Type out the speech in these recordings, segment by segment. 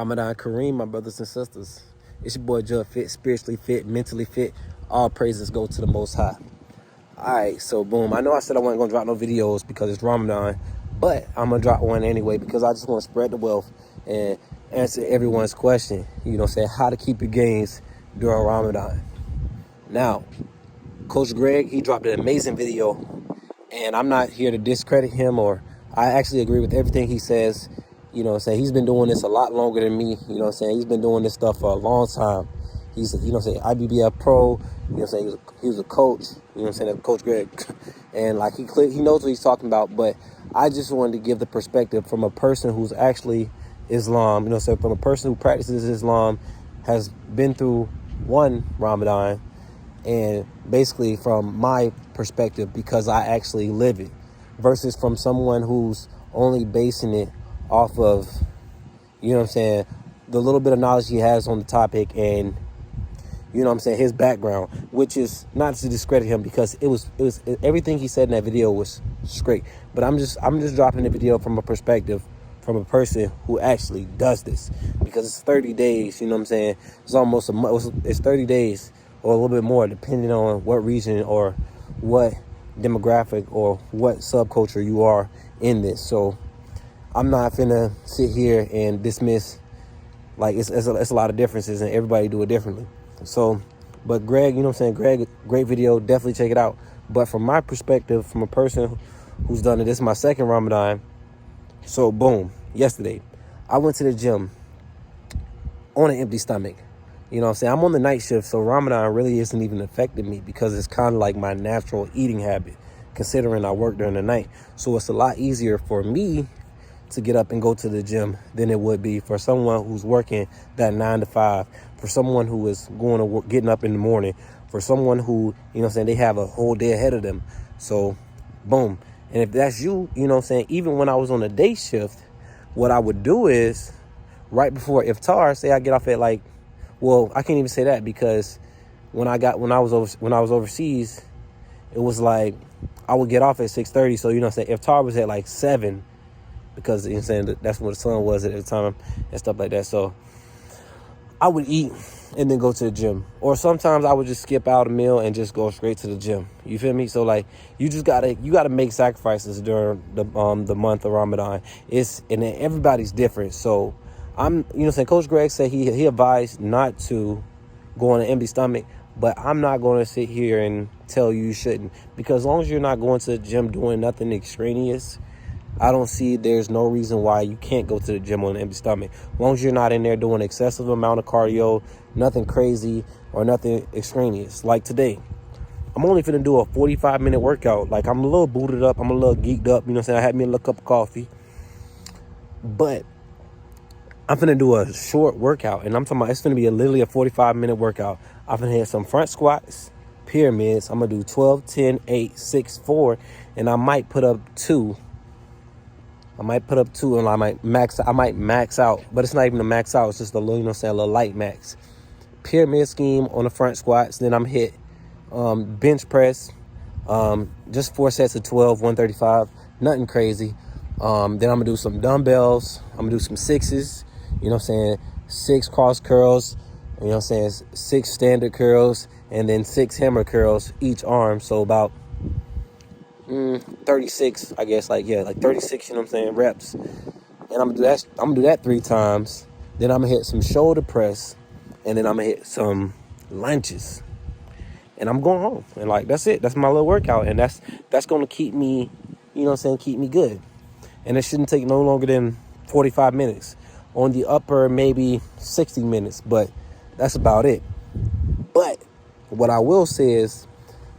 Ramadan Kareem, my brothers and sisters. It's your boy Jud Fit, spiritually fit, mentally fit. All praises go to the Most High. Alright, so boom. I know I said I wasn't going to drop no videos because it's Ramadan, but I'm going to drop one anyway because I just want to spread the wealth and answer everyone's question. You know what I'm saying? How to keep your gains during Ramadan. Now, Coach Greg, he dropped an amazing video, and I'm not here to discredit him, or I actually agree with everything he says. You know what I'm saying? He's been doing this a lot longer than me. You know what I'm saying? He's been doing this stuff for a long time. He's, you know what I'm saying, IBBF pro. You know what I'm saying? He was a coach. You know what I'm saying? Coach Greg. And like he knows what he's talking about. But I just wanted to give the perspective from a person who's actually Islam. You know what I'm saying? From a person who practices Islam, has been through one Ramadan, and basically from my perspective, because I actually live it, versus from someone who's only basing it off of, you know what I'm saying, the little bit of knowledge he has on the topic, and you know what I'm saying, his background, which is not to discredit him, because it was everything he said in that video was straight. But I'm just dropping the video from a perspective from a person who actually does this, because it's 30 days, you know what I'm saying? It's almost a month. It's 30 days or a little bit more, depending on what region or what demographic or what subculture you are in this. So I'm not finna sit here and dismiss, like it's a lot of differences and everybody do it differently. So, but Greg, you know what I'm saying, Greg, great video, definitely check it out. But from my perspective, from a person who's done it, this is my second Ramadan. So boom, yesterday, I went to the gym on an empty stomach. You know what I'm saying? I'm on the night shift, so Ramadan really isn't even affecting me because it's kind of like my natural eating habit, considering I work during the night. So it's a lot easier for me to get up and go to the gym than it would be for someone who's working that 9 to 5, for someone who is going to work, getting up in the morning, for someone who, you know what I'm saying, they have a whole day ahead of them. So boom. And if that's you, you know what I'm saying, even when I was on a day shift, what I would do is right before iftar, say I get off at like, well, I can't even say that, because when I was overseas, it was like I would get off at 6:30. So you know what I'm saying, iftar was at like 7, because you know what I'm saying, that's what the sun was at the time and stuff like that. So I would eat and then go to the gym, or sometimes I would just skip out a meal and just go straight to the gym. You feel me? So like you gotta make sacrifices during the month of Ramadan. And everybody's different. So you know what I'm saying, Coach Greg said he advised not to go on an empty stomach, but I'm not going to sit here and tell you shouldn't, because as long as you're not going to the gym doing nothing extraneous, I don't see there's no reason why you can't go to the gym on an empty stomach. As long as you're not in there doing excessive amount of cardio, nothing crazy or nothing extraneous. Like today, I'm only finna do a 45-minute workout. Like I'm a little booted up, I'm a little geeked up, you know what I'm saying? I had me a little cup of coffee, but I'm finna do a short workout, and I'm talking about it's finna be literally a 45-minute workout. I'm finna hit some front squats, pyramids. I'm gonna do 12, 10, 8, 6, 4, and I might put up 2. And I might max out, but it's not even a max out. It's just a little, you know what I'm saying, a little light max. Pyramid scheme on the front squats. Then I'm hit bench press, just 4 sets of 12, 135, nothing crazy. Then I'm gonna do some dumbbells. I'm gonna do some 6s, you know what I'm saying, 6 cross curls, you know what I'm saying, 6 standard curls, and then 6 hammer curls each arm. So about 36, I guess, like 36, you know what I'm saying, reps. And I'm gonna do that 3 times. Then I'm gonna hit some shoulder press, and then I'm gonna hit some lunges, and I'm going home. And like that's it. That's my little workout, and that's gonna keep me, you know what I'm saying, keep me good. And it shouldn't take no longer than 45 minutes. On the upper, maybe 60 minutes, but that's about it. But what I will say is,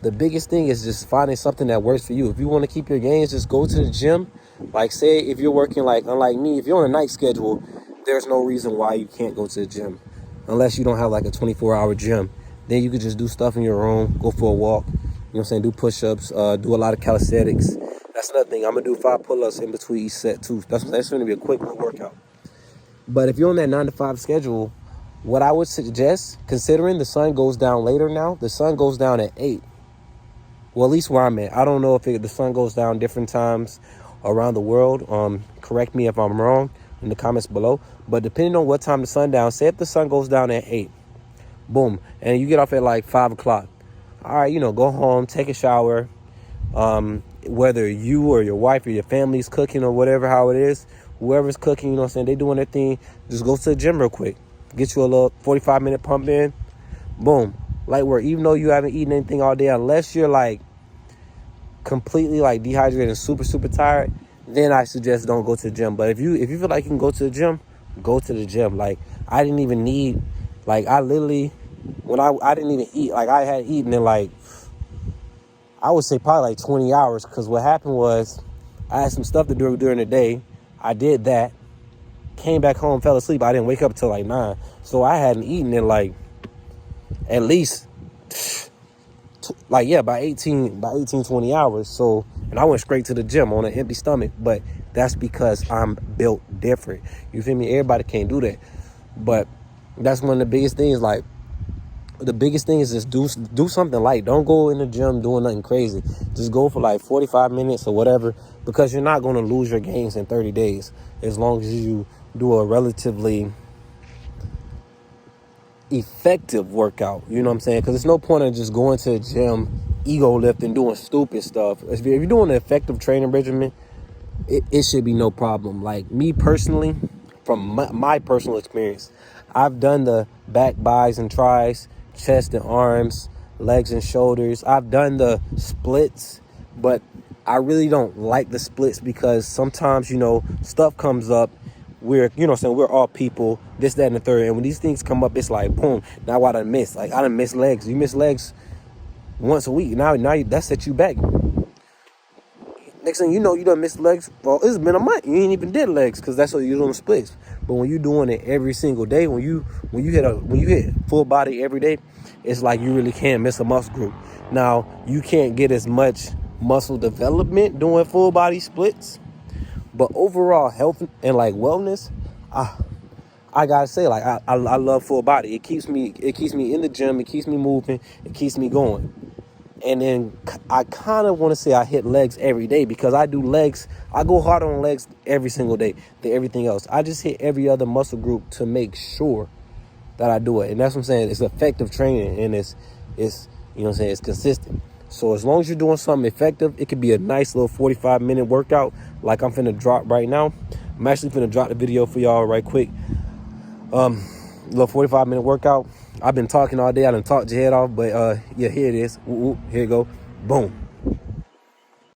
the biggest thing is just finding something that works for you. If you want to keep your gains, just go to the gym. Like say if you're working, like unlike me, if you're on a night schedule, there's no reason why you can't go to the gym. Unless you don't have like a 24-hour gym. Then you could just do stuff in your room, go for a walk, you know what I'm saying, do push-ups, do a lot of calisthenics. That's another thing. I'm going to do 5 pull-ups in between each set too. That's going to be a quick little workout. But if you're on that 9 to 5 schedule, what I would suggest, considering the sun goes down later now, the sun goes down at 8. Well, at least where I'm at. I don't know if the sun goes down different times around the world. Correct me if I'm wrong. You know in the comments below. But depending on what time the sun down, say if the sun goes down at 8, boom, and you get off at like 5 o'clock. All right, go home, take a shower. Whether you or your wife or your family's cooking or whatever, how it is, whoever's cooking, they doing their thing, just go to the gym real quick. Get you a little 45-minute pump in. Boom. Light work. Even though you haven't eaten anything all day, unless you're like completely like dehydrated and super, super tired, then I suggest don't go to the gym. But if you feel like you can go to the gym, go to the gym. Like, I didn't even need, like, I literally, when I didn't even eat, like, I had eaten in like, I would say probably like 20 hours, because what happened was I had some stuff to do during the day. I did that, came back home, fell asleep. I didn't wake up until like 9. So I hadn't eaten in like at least by 18, 20 hours. So, and I went straight to the gym on an empty stomach, but that's because I'm built different. You feel me? Everybody can't do that. But that's one of the biggest things. Like, the biggest thing is just do something light. Don't go in the gym doing nothing crazy. Just go for like 45 minutes or whatever, because you're not going to lose your gains in 30 days as long as you do a relatively effective workout. You know what I'm saying? Because there's no point in just going to the gym, ego lifting, doing stupid stuff. If you're doing an effective training regimen, it should be no problem. Like, me personally, from my personal experience, I've done the back, bis, and tris, chest and arms, legs and shoulders. I've done the splits, but I really don't like the splits because sometimes, stuff comes up. We're all people, this, that, and the third. And when these things come up, it's like, boom, now I done missed. Like, I done missed legs. You miss legs once a week. Now that set you back. Next thing you know, you done missed legs. Well, it's been a month. You ain't even did legs, because that's what you're doing splits. But when you're doing it every single day, when you hit full body every day, it's like you really can't miss a muscle group. Now, you can't get as much muscle development doing full body splits, but overall health and like wellness, I gotta say, like, I love full body. It keeps me in the gym. It keeps me moving. It keeps me going. And then I kind of want to say I hit legs every day, because I do legs. I go harder on legs every single day than everything else. I just hit every other muscle group to make sure that I do it. And that's what I'm saying. It's effective training, and it's it's consistent. So as long as you're doing something effective, it could be a nice little 45-minute workout like I'm finna drop right now. I'm actually finna drop the video for y'all right quick. Little 45-minute workout. I've been talking all day. I done talked your head off, but yeah, here it is. Here you go. Boom.